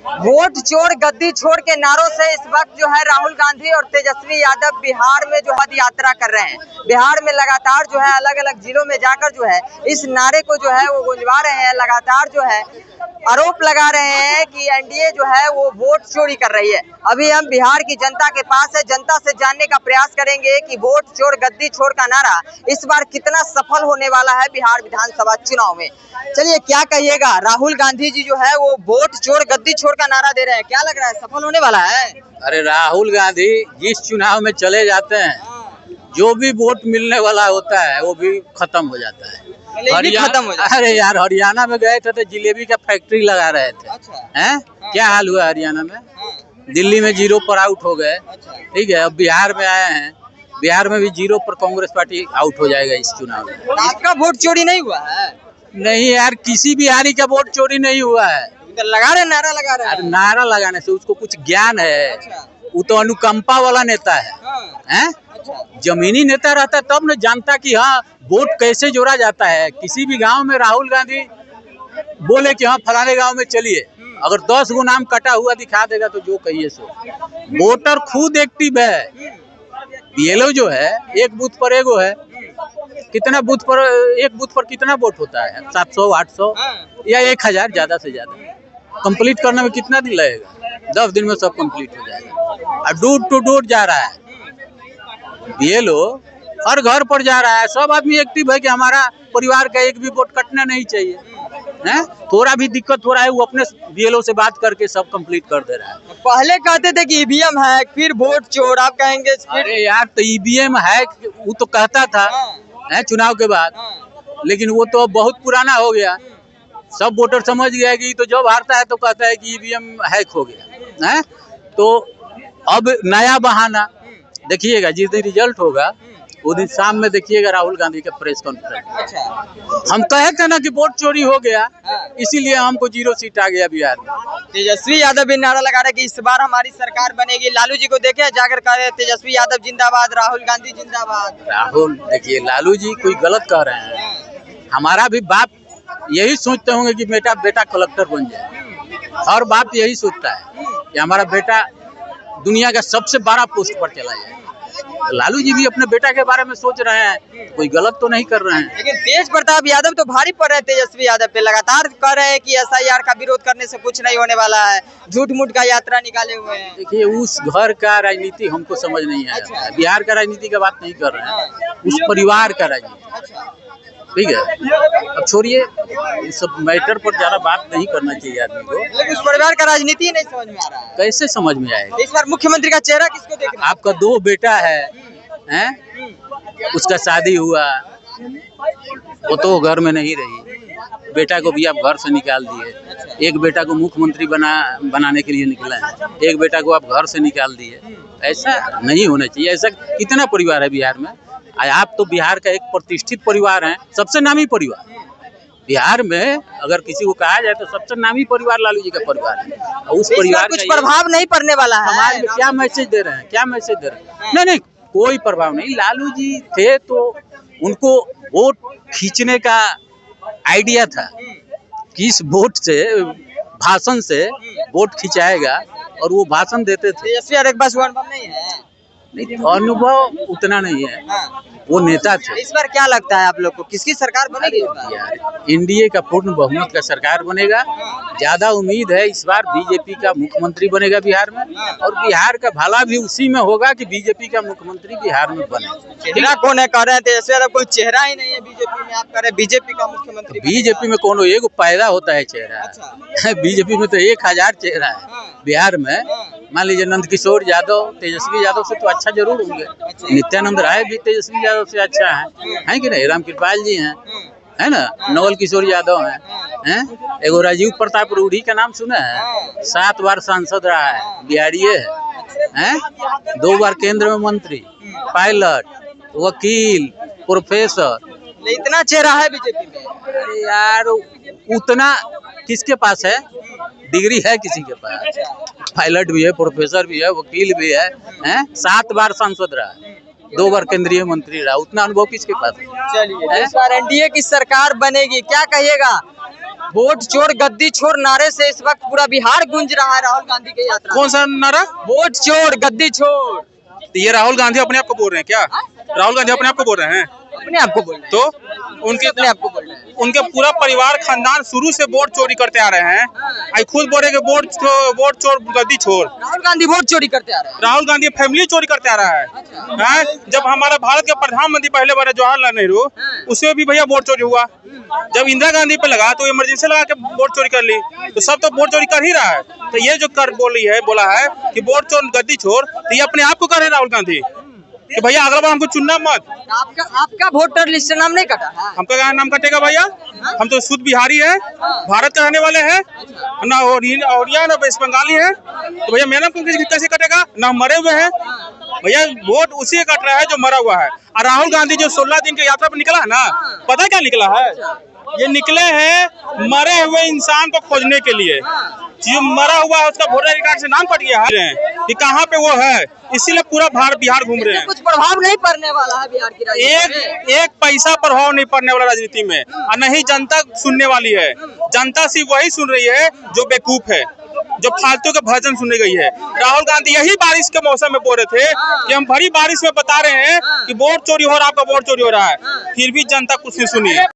Vote चोर गद्दी छोड़ के नारों से इस वक्त जो है राहुल गांधी और तेजस्वी यादव बिहार में जो पद यात्रा कर रहे हैं। बिहार में लगातार जो है अलग अलग जिलों में जाकर जो है इस नारे को जो है वो गुंजवा रहे हैं। लगातार जो है आरोप लगा रहे हैं कि एनडीए जो है वो वोट चोरी कर रही है। अभी हम बिहार की जनता के पास है, जनता से जानने का प्रयास करेंगे कि वोट चोर गद्दी छोड़ का नारा इस बार कितना सफल होने वाला है बिहार विधानसभा चुनाव में। चलिए क्या कहिएगा, राहुल गांधी जी जो है वो वोट चोर गद्दी छोड़ का नारा दे रहे हैं, क्या लग रहा है सफल होने वाला है? अरे राहुल गांधी जिस चुनाव में चले जाते हैं जो भी वोट मिलने वाला होता है वो भी खत्म हो जाता है। खत्म हो जाता है। अरे यार हरियाणा में गए थे तो जिलेबी का फैक्ट्री लगा रहे थे। अच्छा। हैं क्या हाल हुआ हरियाणा में? दिल्ली में 0 पर आउट हो गए। ठीक है, अब बिहार में आए हैं, बिहार में भी 0 पर कांग्रेस पार्टी आउट हो जाएगा इस चुनाव में। आपका वोट चोरी नहीं हुआ है? नहीं यार, किसी बिहारी का वोट चोरी नहीं हुआ है। लगा रहे नारा लगा रहे हैं। नारा लगाने से उसको कुछ ज्ञान है। वो तो अनुकंपा वाला नेता है। हैं? जमीनी नेता रहता तब न जानता कि हाँ वोट कैसे जोड़ा जाता है। किसी भी गांव में राहुल गांधी बोले कि हाँ फलाने गांव में चलिए, अगर 10 गो नाम कटा हुआ दिखा देगा तो जो कहिए सो। वोटर खुद एक्टिव है। बीएलओ जो है एक बूथ पर एगो है। कितना बूथ पर, एक बूथ पर कितना वोट होता है? 700 800 या 1000 ज्यादा से ज्यादा। कंप्लीट करने में कितना दिन लगेगा? 10 दिन में सब कंप्लीट हो जाएगा। और डोर टू डोर जा रहा है बीएलओ, हर घर पर जा रहा है। सब आदमी एक्टिव है कि हमारा परिवार का एक भी वोट कटना नहीं चाहिए। हैं? थोड़ा भी दिक्कत हो रहा है वो अपने बीएलओ से बात करके सब कंप्लीट कर दे रहा है। पहले कहते थे कि ईवीएम है, फिर वोट चोर, आप कहेंगे फिर... अरे यार तो ईवीएम है वो तो कहता था है चुनाव के बाद, लेकिन वो तो बहुत पुराना हो गया। सब वोटर समझ गया कि तो जब हारता है तो कहता है कि ईवीएम हैक हो गया है। तो अब नया बहाना देखिएगा, जिस दिन रिजल्ट होगा वो दिन शाम में देखिएगा राहुल गांधी का प्रेस कॉन्फ्रेंस। हम कहे थे ना कि वोट चोरी हो गया, इसीलिए हमको 0 सीट आ गया बिहार में। तेजस्वी यादव भी नारा लगा रहे कि इस बार हमारी सरकार बनेगी। लालू जी को देखे जाकर कह रहे तेजस्वी यादव जिंदाबाद, राहुल गांधी जिंदाबाद। राहुल देखिए, लालू जी कोई गलत कह रहे हैं। हमारा भी बाप यही सोचते होंगे कि बेटा कलेक्टर बन जाए। हर बाप यही सोचता है कि हमारा बेटा दुनिया का सबसे बड़ा पोस्ट पर चला जाए। लालू जी भी अपने बेटा के बारे में सोच रहे हैं, कोई गलत तो नहीं कर रहे हैं। लेकिन तेज प्रताप यादव तो भारी पड़ रहे हैं तेजस्वी यादव पे। लगातार कह रहे हैं कि एसआईआर का विरोध करने से कुछ नहीं होने वाला है, झूठ मूठ का यात्रा निकाले हुए हैं। देखिए, उस घर का राजनीति हमको समझ नहीं आया। अच्छा। बिहार का राजनीति का बात नहीं कर रहे हैं, उस परिवार का राजनीति। ठीक है, अब छोड़िए, इस सब मैटर पर ज्यादा बात नहीं करना चाहिए आदमी को। लेकिन उस परिवार का राजनीति नहीं समझ में आ रहा है। कैसे समझ में आएगा? इस बार मुख्यमंत्री का चेहरा किसको देखना है? आपका 2 बेटा है, हैं? उसका शादी हुआ, वो तो घर में नहीं रही। बेटा को भी आप घर से निकाल दिए। एक बेटा को मुख्यमंत्री बनाने के लिए निकला है, एक बेटा को आप घर से निकाल दिए। ऐसा नहीं होना चाहिए। ऐसा कितना परिवार है बिहार में? आप तो बिहार का एक प्रतिष्ठित परिवार है, सबसे नामी परिवार बिहार में। अगर किसी को कहा जाए तो सबसे नामी परिवार लालू जी का परिवार है। उस परिवार कुछ प्रभाव नहीं पड़ने वाला है। समाज में क्या मैसेज दे रहे हैं? क्या मैसेज दे रहे हैं? नहीं, कोई प्रभाव नहीं। लालू जी थे तो उनको वोट खींचने का आइडिया था कि इस वोट से, भाषण से वोट खिंचाएगा, और वो भाषण देते थे। तेजस्वी एक बार अनुभव नहीं है? नहीं, अनुभव उतना नहीं है। वो नेता थे। इस बार क्या लगता है आप लोग को, किसकी सरकार बनेगी? यार एनडीए का पूर्ण बहुमत का सरकार बनेगा। ज्यादा उम्मीद है इस बार बीजेपी का मुख्यमंत्री बनेगा बिहार में, और बिहार का भला भी उसी में होगा कि बीजेपी का मुख्यमंत्री बिहार में बने। चेहरा कौन है? कह रहे हैं तेजस्वी यादव कोई चेहरा ही नहीं है बीजेपी में, आप कह रहे हैं बीजेपी का मुख्यमंत्री। बीजेपी में कौन एगो पैदा होता है चेहरा? बीजेपी में तो 1000 चेहरा है बिहार में। मान लीजिए नंद किशोर यादव तेजस्वी यादव से तो अच्छा जरूर होंगे। नित्यानंद राय भी तेजस्वी यादव से अच्छा है कि नहीं? रामकृपाल जी हैं, है ना? नवल किशोर यादव हैं, एगो राजीव प्रताप रूढ़ी का नाम सुना है? 7 बार सांसद रहा है, बिहारी है, 2 बार केंद्र में मंत्री, पायलट, वकील, प्रोफेसर। इतना चेहरा है बीजेपी में? अरे यार उतना किसके पास है? डिग्री है किसी के पास? पायलट भी है, प्रोफेसर भी है, वकील भी है, 7 बार सांसद रहा, 2 बार केंद्रीय मंत्री रहा। उतना अनुभव किसके पास है? चलिए, इस बार एनडीए की सरकार बनेगी, क्या कहिएगा? वोट चोर गद्दी छोड़ नारे से इस वक्त पूरा बिहार गूंज रहा है राहुल गांधी की यात्रा। कौन सा नारा? वोट चोर गद्दी छोड़। तो ये राहुल गांधी अपने आप को बोल रहे हैं क्या? राहुल गांधी अपने आप को बोल रहे हैं अपने आप को बोल रहे हैं। तो उनके अपने आप को बोल रहे हैं। उनके पूरा परिवार खानदान शुरू से वोट चोरी करते आ रहे हैं। आई खुद बोल रहे कि वोट चोर गद्दी छोड़। राहुल गांधी वोट चोरी करते आ रहे हैं। राहुल गांधी फैमिली चोरी करते आ रहा है। हैं? जब हमारा भारत के प्रधानमंत्री पहले बार जवाहरलाल नेहरू, उसमें भी भैया वोट चोरी हुआ। जब इंदिरा गांधी पे लगा तो इमरजेंसी लगा के वोट चोरी कर ली। तो सब तो वोट चोरी कर ही रहा है। तो ये जो कर बोला है कि वोट चोर गद्दी छोड़, तो ये अपने आप को कर रहे राहुल गांधी कि भैया अगला बार हमको चुनना मत। आपका वोटर लिस्ट नाम नहीं कटा है? हमका क्या नाम कटेगा भैया? हम तो शुद्ध बिहारी है, भारत के रहने वाले हैं, ना ओरिया ना वेस्ट बंगाली है। तो भैया मेरा नाम कैसे कटेगा? ना मरे हुए हैं भैया। वोट उसी कट रहा है जो मरा हुआ है। और राहुल गांधी जो 16 दिन की यात्रा पर निकला है ना, पता है क्या निकला है? ये निकले हैं मरे हुए इंसान को खोजने के लिए। जो मरा हुआ है उसका वोटर आई कार्ड से नाम कट गया है कि कहाँ पे वो है, इसीलिए पूरा बिहार घूम रहे हैं। कुछ प्रभाव नहीं पड़ने वाला है बिहार की राजनीति में। एक पैसा प्रभाव नहीं पड़ने वाला राजनीति में, और नहीं जनता सुनने वाली है। जनता सिर्फ वही सुन रही है जो बेवकूफ है, जो फालतू के भजन सुनने गई है। राहुल गांधी यही बारिश के मौसम में बोल रहे थे कि हम भरी बारिश में बता रहे हैं कि वोट चोरी हो रहा है, आपका वोट चोरी हो रहा है, फिर भी जनता कुछ नहीं सुनी।